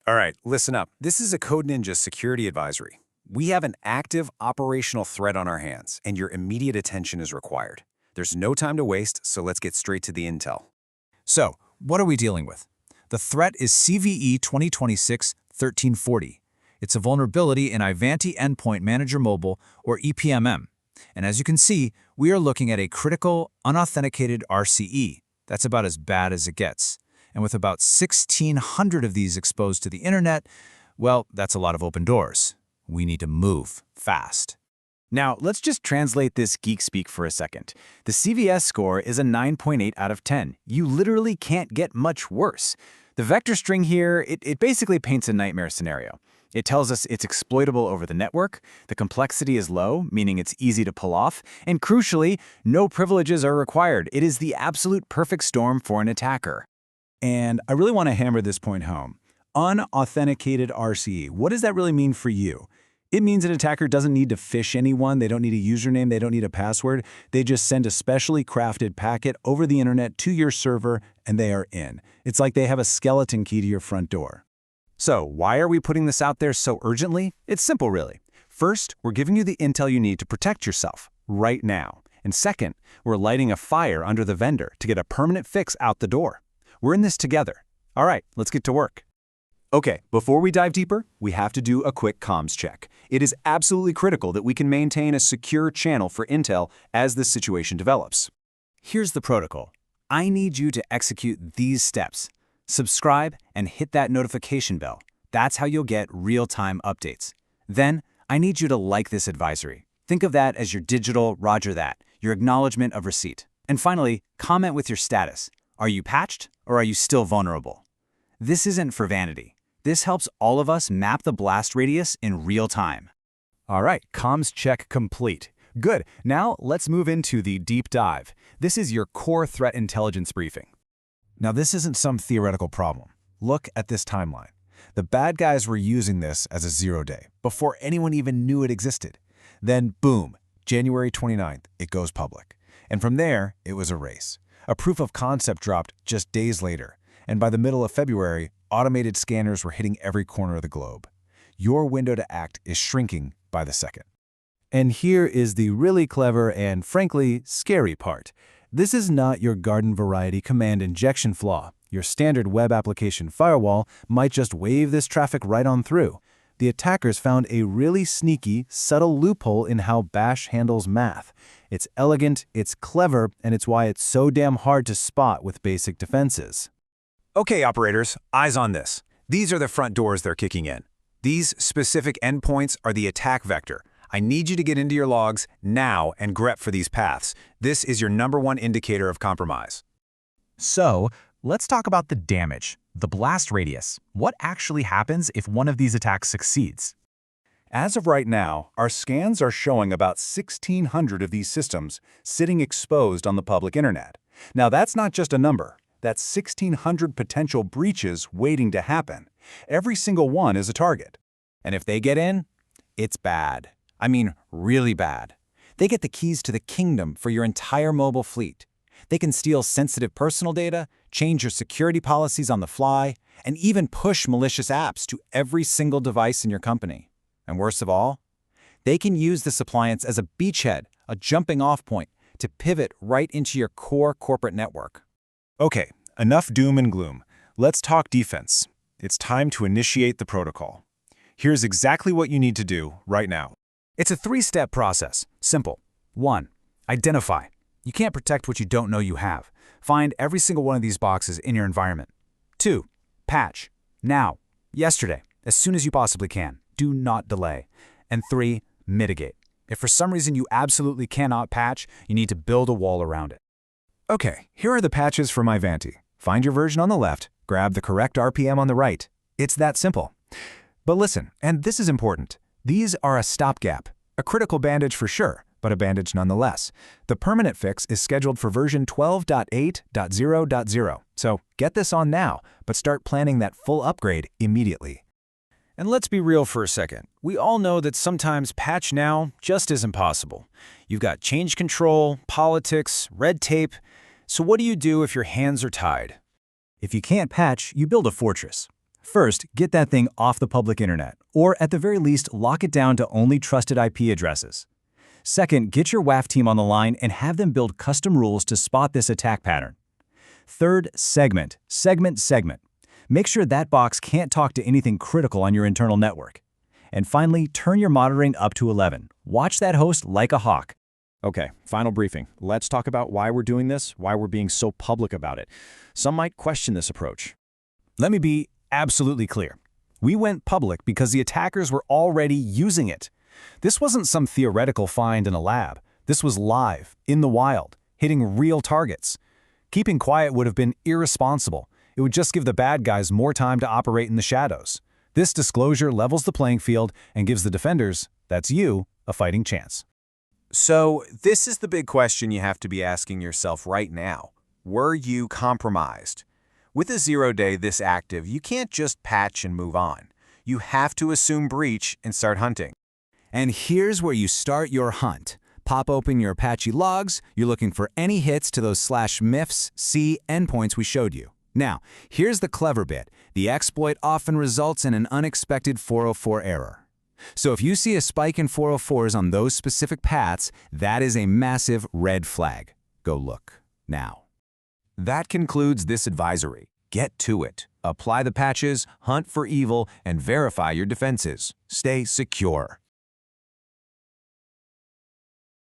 All right, listen up. This is a Code Ninja security advisory. We have an active operational threat on our hands, and your immediate attention is required. There's no time to waste, so let's get straight to the intel. So, what are we dealing with? The threat is CVE 2026-1340. It's a vulnerability in Ivanti Endpoint Manager Mobile, or EPMM. And as you can see, we are looking at a critical, unauthenticated RCE. That's about as bad as it gets. And with about 1,600 of these exposed to the internet, well, that's a lot of open doors. We need to move fast. Now, let's just translate this geek speak for a second. The CVS score is a 9.8 out of 10. You literally can't get much worse. The vector string here, it basically paints a nightmare scenario. It tells us it's exploitable over the network, the complexity is low, meaning it's easy to pull off, and crucially, no privileges are required. It is the absolute perfect storm for an attacker. And I really want to hammer this point home. Unauthenticated RCE, what does that really mean for you? It means an attacker doesn't need to phish anyone, they don't need a username, they don't need a password. They just send a specially crafted packet over the internet to your server, and they are in. It's like they have a skeleton key to your front door. So, why are we putting this out there so urgently? It's simple, really. First, we're giving you the intel you need to protect yourself, right now. And second, we're lighting a fire under the vendor to get a permanent fix out the door. We're in this together. All right, let's get to work. Okay, before we dive deeper, we have to do a quick comms check. It is absolutely critical that we can maintain a secure channel for intel as this situation develops. Here's the protocol. I need you to execute these steps. Subscribe and hit that notification bell. That's how you'll get real-time updates. Then, I need you to like this advisory. Think of that as your digital Roger that, your acknowledgement of receipt. And finally, comment with your status. Are you patched or are you still vulnerable? This isn't for vanity. This helps all of us map the blast radius in real time. All right, comms check complete. Good. Now let's move into the deep dive. This is your core threat intelligence briefing. Now, this isn't some theoretical problem. Look at this timeline. The bad guys were using this as a 0-day, before anyone even knew it existed. Then, boom, January 29th, it goes public. And from there, it was a race. A proof of concept dropped just days later, and by the middle of February, automated scanners were hitting every corner of the globe. Your window to act is shrinking by the second. And here is the really clever and, frankly, scary part. This is not your garden variety command injection flaw. Your standard web application firewall might just wave this traffic right on through. The attackers found a really sneaky, subtle loophole in how Bash handles math. It's elegant, it's clever, and it's why it's so damn hard to spot with basic defenses. Okay, operators, eyes on this. These are the front doors they're kicking in. These specific endpoints are the attack vector. I need you to get into your logs now and grep for these paths. This is your #1 indicator of compromise. So, let's talk about the damage, the blast radius. What actually happens if one of these attacks succeeds? As of right now, our scans are showing about 1,600 of these systems sitting exposed on the public internet. Now, that's not just a number. That's 1,600 potential breaches waiting to happen. Every single one is a target. And if they get in, it's bad. I mean, really bad. They get the keys to the kingdom for your entire mobile fleet. They can steal sensitive personal data, change your security policies on the fly, and even push malicious apps to every single device in your company. And worst of all, they can use this appliance as a beachhead, a jumping-off point, to pivot right into your core corporate network. Okay, enough doom and gloom. Let's talk defense. It's time to initiate the protocol. Here's exactly what you need to do right now. It's a 3-step process. Simple. 1. Identify. You can't protect what you don't know you have. Find every single one of these boxes in your environment. 2. Patch. Now. Yesterday. As soon as you possibly can. Do not delay. And 3. Mitigate. If for some reason you absolutely cannot patch, you need to build a wall around it. Okay, here are the patches from Ivanti. Find your version on the left, grab the correct RPM on the right. It's that simple. But listen, and this is important, these are a stopgap. A critical bandage for sure, but a bandage nonetheless. The permanent fix is scheduled for version 12.8.0.0. So get this on now, but start planning that full upgrade immediately. And let's be real for a second. We all know that sometimes patch now just isn't possible. You've got change control, politics, red tape. So what do you do if your hands are tied? If you can't patch, you build a fortress. First, get that thing off the public internet, or at the very least, lock it down to only trusted IP addresses. Second, get your WAF team on the line and have them build custom rules to spot this attack pattern. Third, segment. Make sure that box can't talk to anything critical on your internal network. And finally, turn your monitoring up to 11. Watch that host like a hawk. Okay, final briefing. Let's talk about why we're doing this, why we're being so public about it. Some might question this approach. Let me be absolutely clear. We went public because the attackers were already using it. This wasn't some theoretical find in a lab. This was live, in the wild, hitting real targets. Keeping quiet would have been irresponsible. It would just give the bad guys more time to operate in the shadows. This disclosure levels the playing field and gives the defenders, that's you, a fighting chance. So this is the big question you have to be asking yourself right now. Were you compromised? With a 0-day this active, you can't just patch and move on. You have to assume breach and start hunting. And here's where you start your hunt. Pop open your Apache logs. You're looking for any hits to those /mifs/c endpoints we showed you. Now, here's the clever bit. The exploit often results in an unexpected 404 error. So if you see a spike in 404s on those specific paths, that is a massive red flag. Go look now. That concludes this advisory. Get to it. Apply the patches, hunt for evil, and verify your defenses. Stay secure.